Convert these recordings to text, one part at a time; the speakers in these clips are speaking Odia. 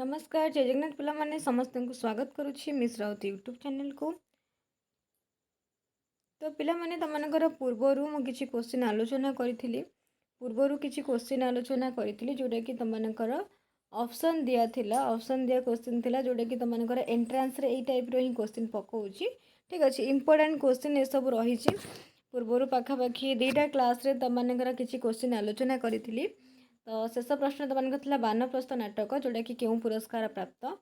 नमस्कार जय जगन्नाथ पिला माने समस्त को स्वागत करुच्ची मिस राउत यूट्यूब चैनल को। तो पिला माने तमनकर पूर्वरु मु किछि क्वेश्चन आलोचना करी पूर्वरु किछि क्वेश्चन आलोचना करी जोटा कि तमनकर ऑप्शन दिया थिला ऑप्शन दिया क्वेश्चन थिला जोटा कि तमनकर एंट्रेंस रे एई टाइप रो ही क्वेश्चन पकाउची। ठीक अछि इंपोर्टेंट क्वेश्चन ए सब रही पूर्वरु पाखापाखि दुईटा क्लास रे तमनकर किछि क्वेश्चन आलोचना करी। तो शेष प्रश्न तमनकर वानप्रस्थ नाटक जोटा कि केउं पुरस्कार प्राप्त।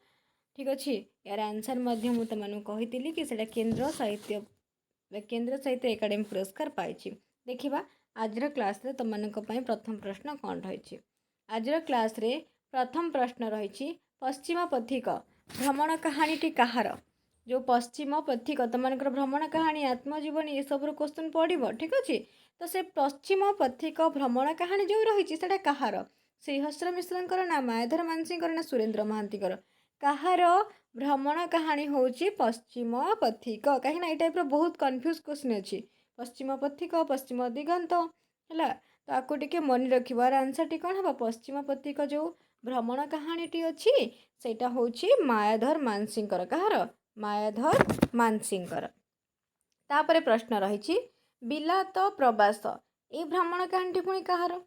ठीक अच्छे यार आंसर मुझे कही कि सेटा केंद्र साहित्य एकाडेमी पुरस्कार पाई। देखिबा आजर क्लास रे तुमको प्रथम प्रश्न कौन रही। आजर क्लास रे प्रथम प्रश्न रही पश्चिम पथिक भ्रमण कहानी कहार। जो पश्चिम पथिक तुमको भ्रमण कहानी आत्मजीवनी ये सब क्वेश्चन पड़ो। ठीक अच्छे तो से पश्चिम पथिक भ्रमण कहानी जो रही कहार श्रीहस्र मिश्र ना मायाधर मानसी ना सुरेंद्र महांती कहार भ्रमण कहानी हूँ पश्चिम पथिक कहीं ये टाइप बहुत कन्फ्यूज क्वेश्चन अच्छी पश्चिम पथिक पश्चिम दिगंत है तो आपको टे मन रखार आंसर टी कौन हम पश्चिम पथिक जो भ्रमण कहानी अच्छी सेटा हूँ मायाधर मानसी कहार मायाधर मानसी। तापर प्रश्न रही बिलात प्रवास ये भ्रमण कहानी पुणी कहार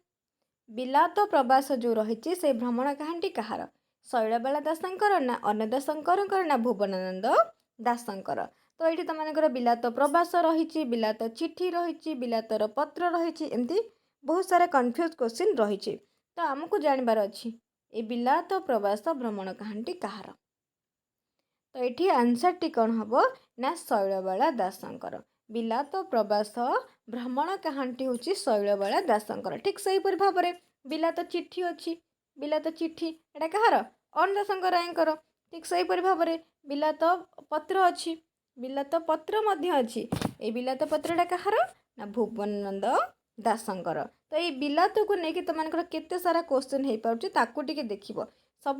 बिलात प्रवास जो रही से भ्रमण कहानी कहार शैलबाला दासंकर ना अन्नदा शंकर ना भुवनानंद दासंकर। तो ये तुमको बिलात प्रवास रही बिलात चिठी रही बिलातर पत्र रही एमती बहुत सारा कन्फ्यूज क्वेश्चन रही। तो आमको जानवर अच्छी ये बिलात प्रवास भ्रमण कहानी कहार तो ये आंसर टी कौन हम ना शैलबाला दासंकर बिलात प्रवास भ्रमण कहानी हूँ शैलबाला दासंकर। ठीक से भाव में बिलात चिठी अच्छी बिलात चिठी एटा कहार अन्नदा शंकर रायकर। ठीक से भाव में बिलात पत्र अच्छी बिलात पत्र अच्छी ये बिलात पत्रटा कहार ना भुवनानंद दासंकर। तो ये बिलात को लेकिन तुमको केते सारा क्वेश्चन हो पार्टी देखिए सब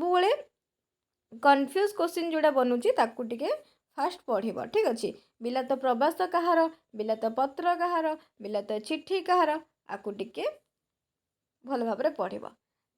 कन्फ्यूज क्वेश्चन जोड़ा बनूची ताकू टिके फास्ट पढ़िब। ठीक अच्छे बिलात प्रवास कहार बिलात पत्र कहार बिलात चिठी कहार आपको टिके भल भाव पढ़िब।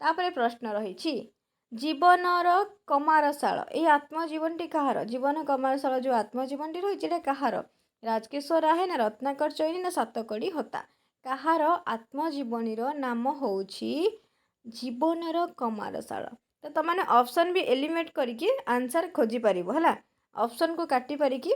तापर प्रश्न रही जीवनर कमारशाल ये आत्मजीवन टी कहार जीवन कमारशाल जो आत्मजीवन टी रही कहार राजकिशोर राय ना रत्नाकर चैनी ना सातकड़ी होता कहार आत्मजीवनी नाम हूँ जीवनर कमारशाल। तो तुमने ऑप्शन भी एलिमिनेट करके आंसर खोजी पार है ऑप्शन को काटी पारिकी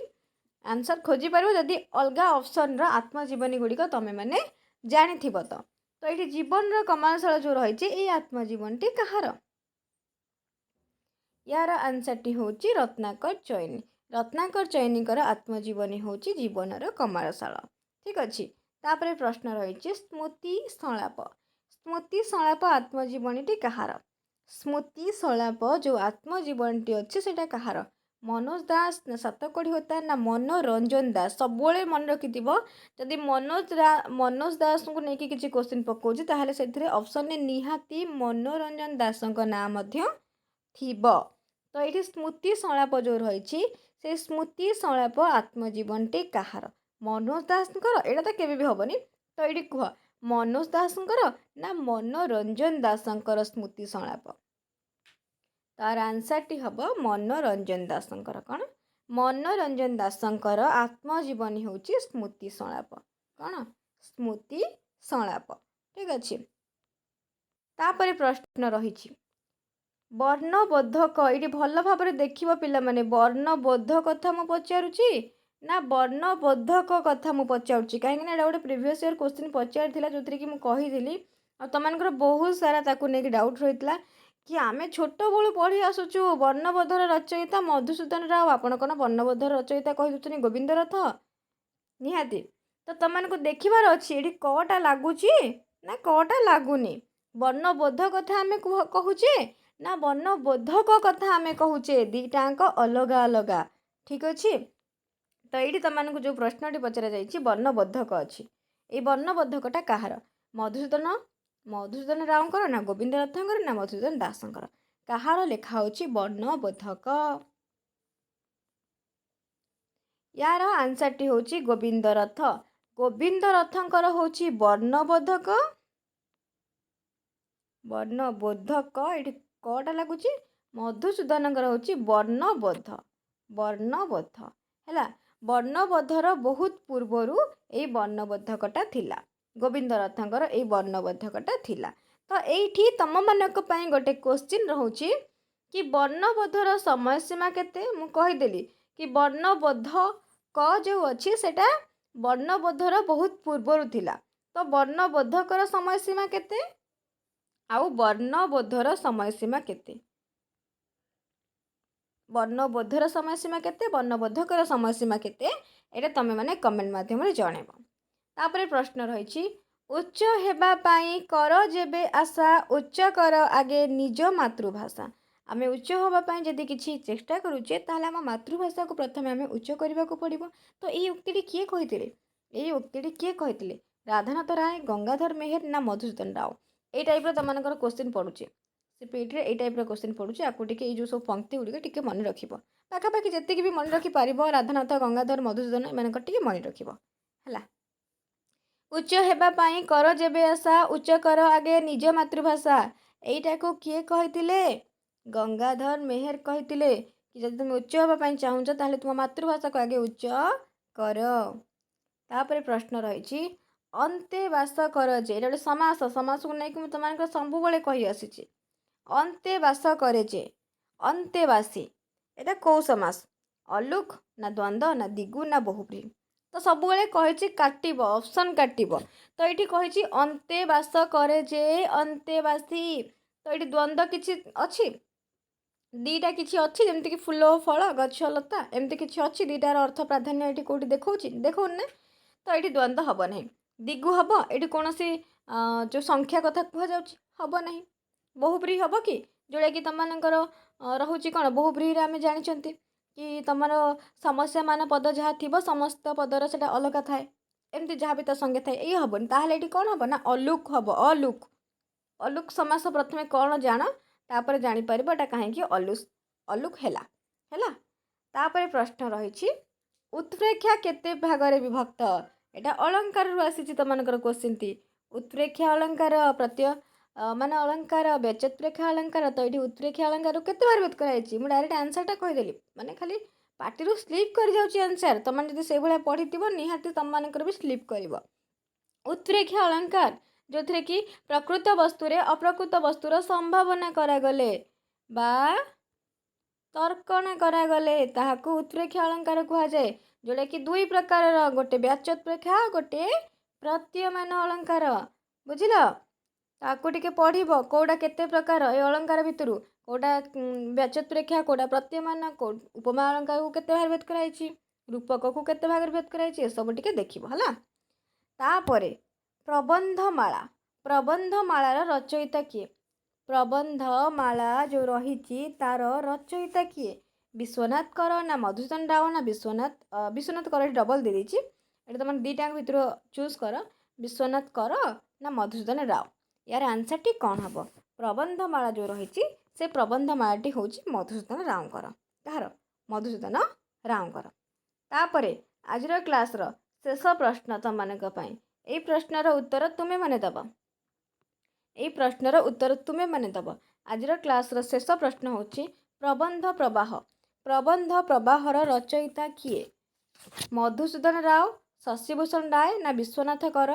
आंसर खोजी पार जदि अलग ऑप्शन आत्मजीवनी गुड़िक तुम मैंने जानी तो ये जीवन कमारशाल जो रही ये आत्मजीवन टी कहार यार आंसर टी हूँ रत्नाकर चैनी आत्मजीवनी हूँ जीवनर कमारशाल। ठीक अच्छे तापर प्रश्न रही स्मृति संलाप आत्मजीवनी टी कहार स्मृति संलाप जो आत्मजीवन टी अच्छे से कहार मनोज दास ना सातकड़ी होता ना मनोरंजन दास सब मन रखि जदि मनोज दास को लेकिन किसी क्वेश्चन पकाउछि ताहले से ऑप्शन ने निहाती मनोरंजन दास नाम थिबो। तो ये स्मृति संलाप जो रही से स्मृति संलाप आत्मजीवन टी कहार मनोज दास एटा तो केबे भी हेनी। तो ये कह मनोज दास ना मनोरंजन दास स्मृति संलाप तार आंसर टी हम मनोरंजन दासंकर कौन मनोरंजन दासंकर आत्मजीवनी हूँ स्मृति संलाप कौन स्मृति संलाप। ठीक अच्छे तापर प्रश्न रही वर्णबोधक ये भल भाव देखिए पिला माने वर्णबोध कथा मु पचारुची ना वर्णबोधक कथा मु पचारुची कहीं गोटे प्रीवियस ईयर क्वेश्चन पचार जो कि मुझे तुमको बहुत सारा ताकू नहीं डाउट रही कि आमे छोट बड़ू पढ़ी आसुचु वर्णबोधर रचयिता मधुसूदन राव आपण कौन वर्णबोधर रचयिता कही गोविंद रथ निहाती। तो तुमको देखिबार अच्छी ये कटा लगुच ना कटा लगुनि वर्णबोध कथा आम कहूचे ना वर्णबोधक कथा आम कहूचे दीटाक अलग अलग। ठीक अच्छे तो ये तुमको जो प्रश्न पचरा जाइए वर्णबोधक अच्छी ये वर्णबोधकटा कहार मधुसूदन राव ना गोविंद रथंकर ना मधुसूदन दासंकर कहार लेखा होची वर्णबोधक यार आंसर टी होची गोविंद रथंकर होची वर्णबोधक ये कटा लगुच ମଧୁସୂଦନଙ୍କର ହେଉଛି ବର୍ଣ୍ଣବୋଧ। ବର୍ଣ୍ଣବୋଧ ହେଲା। ବର୍ଣ୍ଣବୋଧର ବହୁତ ପୂର୍ବରୁ ଏଇ ବର୍ଣ୍ଣବୋଧକଟା ଥିଲା। ଗୋବିନ୍ଦ ରଥଙ୍କର ଏଇ ବର୍ଣ୍ଣବୋଧକଟା ଥିଲା। ତ ଏଇଠି ତମମାନଙ୍କ ପାଇଁ ଗୋଟେ କ୍ୱେଶ୍ଚିନ୍ ରହୁଛି କି ବର୍ଣ୍ଣବୋଧର ସମୟସୀମା କେତେ? ମୁଁ କହିଦେଲି କି ବର୍ଣ୍ଣବୋଧକ ଯେଉଁ ଅଛି ସେଇଟା ବର୍ଣ୍ଣବୋଧର ବହୁତ ପୂର୍ବରୁ ଥିଲା। ତ ବର୍ଣ୍ଣବୋଧକର ସମୟସୀମା କେତେ ଆଉ ବର୍ଣ୍ଣବୋଧର ସମୟସୀମା କେତେ? ବର୍ଣ୍ଣବୋଧର ସମୟସୀମା କେତେ, ବର୍ଣ୍ଣବୋଧକର ସମୟସୀମା କେତେ, ଏଇଟା ତମେମାନେ କମେଣ୍ଟ ମାଧ୍ୟମରେ ଜଣାଇବ। ତାପରେ ପ୍ରଶ୍ନ ରହିଛି, ଉଚ୍ଚ ହେବା ପାଇଁ କର ଯେବେ ଆଶା, ଉଚ୍ଚ କର ଆଗେ ନିଜ ମାତୃଭାଷା। ଆମେ ଉଚ୍ଚ ହେବା ପାଇଁ ଯଦି କିଛି ଚେଷ୍ଟା କରୁଛେ ତାହେଲେ ଆମ ମାତୃଭାଷାକୁ ପ୍ରଥମେ ଆମେ ଉଚ୍ଚ କରିବାକୁ ପଡ଼ିବ। ତ ଏଇ ଉକ୍ତିଟି କିଏ କହିଥିଲେ? ଏଇ ଉକ୍ତିଟି କିଏ କହିଥିଲେ? ରାଧାନାଥ ରାୟ, ଗଙ୍ଗାଧର ମେହେର ନା ମଧୁସୂଦନ ରାଓ? ଏଇ ଟାଇପ୍ର ତମମାନଙ୍କର କ୍ୱେଶ୍ଚିନ୍ ପଡ଼ୁଛି ସିପିଟିରେ। ଏଇ ଟାଇପ୍ର କ୍ୱେଶ୍ଚିନ୍ ପଡ଼ୁଛି। ଆକୁ ଟିକେ ଏଇ ଯେଉଁ ସବୁ ପଙ୍କ୍ତି ଗୁଡ଼ିକ ଟିକେ ମନେ ରଖିବ। ପାଖାପାଖି ଯେତିକି ବି ମନେ ରଖିପାରିବ ରାଧାନାଥ, ଗଙ୍ଗାଧର, ମଧୁସୂଦନ ଏମାନଙ୍କର ଟିକେ ମନେ ରଖିବ ହେଲା। ଉଚ୍ଚ ହେବା ପାଇଁ କର ଯେବେ ଆଶା, ଉଚ୍ଚ କର ଆଗେ ନିଜ ମାତୃଭାଷା। ଏଇଟାକୁ କିଏ କହିଥିଲେ? ଗଙ୍ଗାଧର ମେହେର କହିଥିଲେ କି ଯଦି ତୁମେ ଉଚ୍ଚ ହେବା ପାଇଁ ଚାହୁଁଛ ତାହେଲେ ତୁମ ମାତୃଭାଷାକୁ ଆଗେ ଉଚ୍ଚ କର। ତାପରେ ପ୍ରଶ୍ନ ରହିଛି, ଅନ୍ତେ ବାସ କର ଯେ, ଏଇଟା ଗୋଟେ ସମାସ। ସମାସକୁ ନେଇକି ମୁଁ ତୁମମାନଙ୍କର ସବୁବେଳେ କହି ଆସିଛି। ଅନ୍ତେ ବାସ କରେ ଯେ, ଅନ୍ତେବାସୀ, ଏଇଟା କେଉଁ ସମାସ? ଅଲୁକ ନା ଦ୍ୱନ୍ଦ୍ୱ ନା ଦିଗୁ ନା ବହୁବ୍ରୀହି? ତ ସବୁବେଳେ କହିଛି କାଟିବ, ଅପସନ୍ କାଟିବ। ତ ଏଇଠି କହିଛି ଅନ୍ତେ ବାସ କରେ ଯେ ଅନ୍ତେବାସୀ। ତ ଏଇଠି ଦ୍ୱନ୍ଦ୍ୱ କିଛି ଅଛି? ଦୁଇଟା କିଛି ଅଛି ଯେମିତିକି ଫୁଲ, ଫଳ, ଗଛ, ଲତା ଏମିତି କିଛି ଅଛି? ଦୁଇଟାର ଅର୍ଥ ପ୍ରାଧାନ୍ୟ ଏଇଠି କେଉଁଠି ଦେଖାଉଛି? ଦେଖାଉନି ନା। ତ ଏଇଠି ଦ୍ୱନ୍ଦ୍ୱ ହେବ ନାହିଁ। ଦିଗୁ ହେବ? ଏଇଠି କୌଣସି ଯେଉଁ ସଂଖ୍ୟା କଥା କୁହାଯାଉଛି? ହେବ ନାହିଁ। ବହୁବ୍ରୀହି ହେବ କି? ଯେଉଁଟାକି ତୁମମାନଙ୍କର ରହୁଛି କ'ଣ? ବହୁବ୍ରୀହିରେ ଆମେ ଜାଣିଛନ୍ତି କି ତୁମର ସମସ୍ୟାମାନ ପଦ ଯାହା ଥିବ ସମସ୍ତ ପଦର ସେଇଟା ଅଲଗା ଥାଏ। ଏମିତି ଯାହା ବି ତା ସଙ୍ଗେ ଥାଏ, ଏଇ ହେବନି। ତାହେଲେ ଏଇଠି କ'ଣ ହେବ ନା ଅଲୁକ ହେବ। ଅଲୁକ। ଅଲୁକ ସମାସ ପ୍ରଥମେ କ'ଣ ଜାଣ, ତାପରେ ଜାଣିପାରିବ ଏଇଟା କାହିଁକି ଅଲୁକ ହେଲା। ହେଲା। ତାପରେ ପ୍ରଶ୍ନ ରହିଛି, ଉତ୍ପ୍ରେକ୍ଷା କେତେ ଭାଗରେ ବିଭକ୍ତ? ଏଇଟା ଅଳଙ୍କାରରୁ ଆସିଛି ତୁମମାନଙ୍କର କ୍ୱେଶ୍ଚିନ୍ଟି। ଉତ୍ପ୍ରେକ୍ଷା ଅଳଙ୍କାର, ପ୍ରତ୍ୟୟ ମାନେ ଅଳଙ୍କାର, ବ୍ୟଚତ୍ପ୍ରେକ୍ଷା ଅଳଙ୍କାର। ତ ଏଇଠି ଉତ୍ପ୍ରେକ୍ଷା ଅଳଙ୍କାରରୁ କେତେ ଭାଗ ବିଭକ୍ତ କରାଯାଇଛି? ମୁଁ ଡାଇରେକ୍ଟ ଆନ୍ସରଟା କହିଦେଲି। ମାନେ ଖାଲି ପାଟିରୁ ସ୍ଲିପ୍ କରିଯାଉଛି ଆନ୍ସର। ତୁମମାନେ ଯଦି ସେଇଭଳିଆ ପଢ଼ିଥିବ ନିହାତି ତୁମମାନଙ୍କର ବି ସ୍ଲିପ୍ କରିବ। ଉତ୍ପ୍ରେକ୍ଷା ଅଳଙ୍କାର ଯେଉଁଥିରେ କି ପ୍ରକୃତ ବସ୍ତୁରେ ଅପ୍ରକୃତ ବସ୍ତୁର ସମ୍ଭାବନା କରାଗଲେ ବା ତର୍କଣା କରାଗଲେ ତାହାକୁ ଉତ୍ପ୍ରେକ୍ଷା ଅଳଙ୍କାର କୁହାଯାଏ। ଯେଉଁଟାକି ଦୁଇ ପ୍ରକାରର, ଗୋଟେ ବ୍ୟଚତ୍ପ୍ରେକ୍ଷା, ଗୋଟେ ପ୍ରତୀୟମାନ ଅଳଙ୍କାର। ବୁଝିଲ? ତାକୁ ଟିକେ ପଢ଼ିବ କେଉଁଟା କେତେ ପ୍ରକାର ଏ ଅଳଙ୍କାର ଭିତରୁ, କେଉଁଟା ବ୍ୟଚତ୍ପ୍ରେକ୍ଷା, କେଉଁଟା ପ୍ରତୀୟମାନ, ଉପମା ଅଳଙ୍କାରକୁ କେତେ ଭାଗରେ ଭେଦ କରାଯାଇଛି, ରୂପକକୁ କେତେ ଭାଗରେ ଭେଦ କରାଯାଇଛି, ଏସବୁ ଟିକେ ଦେଖିବ ହେଲା। ତାପରେ ପ୍ରବନ୍ଧମାଳା। ପ୍ରବନ୍ଧମାଳାର ରଚୟିତା କିଏ? ପ୍ରବନ୍ଧମାଳା ଯେଉଁ ରହିଛି ତାର ରଚୟିତା କିଏ? ବିଶ୍ୱନାଥ କର ନା ମଧୁସୂଦନ ରାଓ ନା ବିଶ୍ୱନାଥ କର? ଏଠି ଡବଲ ଦେଇଦେଇଛି। ଏଠି ତୁମେ ଦୁଇଟାଙ୍କ ଭିତରୁ ଚୁଜ୍ କର, ବିଶ୍ୱନାଥ କର ନା ମଧୁସୂଦନ ରାଓ। ୟାର ଆନ୍ସରଟି କ'ଣ ହେବ? ପ୍ରବନ୍ଧମାଳା ଯେଉଁ ରହିଛି ସେ ପ୍ରବନ୍ଧମାଳାଟି ହେଉଛି ମଧୁସୂଦନ ରାଓଙ୍କର। କାହାର? ମଧୁସୂଦନ ରାଓଙ୍କର। ତାପରେ ଆଜିର କ୍ଲାସ୍ର ଶେଷ ପ୍ରଶ୍ନ ତୁମମାନଙ୍କ ପାଇଁ। ଏଇ ପ୍ରଶ୍ନର ଉତ୍ତର ତୁମେମାନେ ଦେବ। ଏଇ ପ୍ରଶ୍ନର ଉତ୍ତର ତୁମେମାନେ ଦେବ। ଆଜିର କ୍ଲାସ୍ର ଶେଷ ପ୍ରଶ୍ନ ହେଉଛି ପ୍ରବନ୍ଧ ପ୍ରବାହ। ପ୍ରବନ୍ଧ ପ୍ରବାହର ରଚୟିତା କିଏ? ମଧୁସୂଦନ ରାଓ, ଶଶିଭୂଷଣ ରାୟ ନା ବିଶ୍ୱନାଥ କର?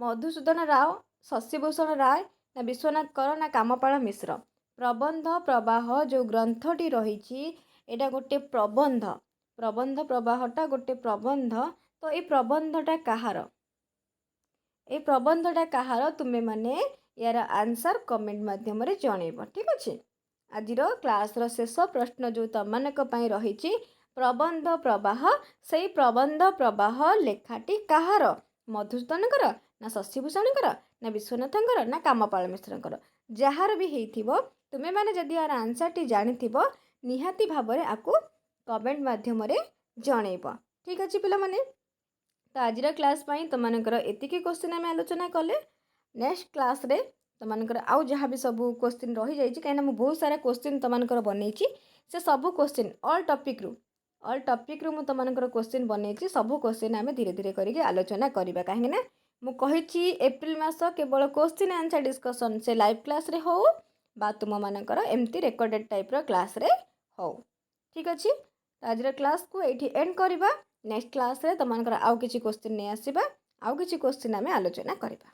ମଧୁସୂଦନ ରାଓ, ଶଶିଭୂଷଣ ରାୟ ନା ବିଶ୍ୱନାଥ କର ନା କାମପାଳ ମିଶ୍ର? ପ୍ରବନ୍ଧ ପ୍ରବାହ ଯେଉଁ ଗ୍ରନ୍ଥଟି ରହିଛି ଏଇଟା ଗୋଟେ ପ୍ରବନ୍ଧ। ପ୍ରବନ୍ଧ ପ୍ରବାହଟା ଗୋଟେ ପ୍ରବନ୍ଧ। ତ ଏଇ ପ୍ରବନ୍ଧଟା କାହାର? ଏଇ ପ୍ରବନ୍ଧଟା କାହାର? ତୁମେମାନେ ୟାର ଆନ୍ସର କମେଣ୍ଟ ମାଧ୍ୟମରେ ଜଣେଇବ। ଠିକ୍ ଅଛି। ଆଜିର କ୍ଲାସ୍ର ଶେଷ ପ୍ରଶ୍ନ ଯେଉଁ ତୁମମାନଙ୍କ ପାଇଁ ରହିଛି ପ୍ରବନ୍ଧ ପ୍ରବାହ, ସେଇ ପ୍ରବନ୍ଧ ପ୍ରବାହ ଲେଖାଟି କାହାର? ମଧୁସୂଦନଙ୍କର ନା ଶଶିଭୂଷଣଙ୍କର ନା ବିଶ୍ୱନାଥଙ୍କର ନା କାମପାଳ ମିଶ୍ରଙ୍କର? ଯାହାର ବି ହେଇଥିବ ତୁମେମାନେ ଯଦି ୟାର ଆନ୍ସରଟି ଜାଣିଥିବ ନିହାତି ଭାବରେ ଆକୁ କମେଣ୍ଟ ମାଧ୍ୟମରେ ଜଣେଇବ। ଠିକ୍ ଅଛି ପିଲାମାନେ। ତ ଆଜିର କ୍ଲାସ୍ ପାଇଁ ତୁମମାନଙ୍କର ଏତିକି କ୍ୱେଶ୍ଚିନ୍ ଆମେ ଆଲୋଚନା କଲେ। ନେକ୍ସଟ କ୍ଲାସ୍ରେ ତୁମମାନଙ୍କର ଆଉ ଯାହା ବି ସବୁ କ୍ୱେଶ୍ଚିନ୍ ରହିଯାଇଛି, କାହିଁକିନା ମୁଁ ବହୁତ ସାରା କ୍ୱେଶ୍ଚିନ୍ ତୁମମାନଙ୍କର ବନେଇଛି, ସେ ସବୁ କ୍ୱେଶ୍ଚିନ୍ ଅଲ୍ ଟପିକ୍ରୁ ମୁଁ ତୁମମାନଙ୍କର କ୍ୱେଶ୍ଚିନ୍ ବନେଇଛି। ସବୁ କ୍ୱେଶ୍ଚିନ୍ ଆମେ ଧୀରେ ଧୀରେ କରିକି ଆଲୋଚନା କରିବା। କାହିଁକିନା ମୁଁ କହିଛି ଏପ୍ରିଲ ମାସ କେବଳ क्वेश्चन आंसर डिस्कशन से लाइव क्लास रे हो बा तुमମାନଙ୍କର ଏମିତି ରେକର୍डेड ଟାଇପ୍ର କ୍ଲାସ୍ରେ ହଉ। ଠିକ୍ ଅଛି, ଆଜିର କ୍ଲାସ୍କୁ ଏଇଠି ଏଣ୍ଡ କରିବା। ନେକ୍ସଟ କ୍ଲାସ୍ରେ ତୁମମାନଙ୍କର ଆଉ କିଛି କ୍ୱେଶ୍ଚିନ୍ ନେଇ ଆସିବା, ଆଉ କିଛି କ୍ୱେଶ୍ଚିନ୍ ଆମେ ଆଲୋଚନା କରିବା।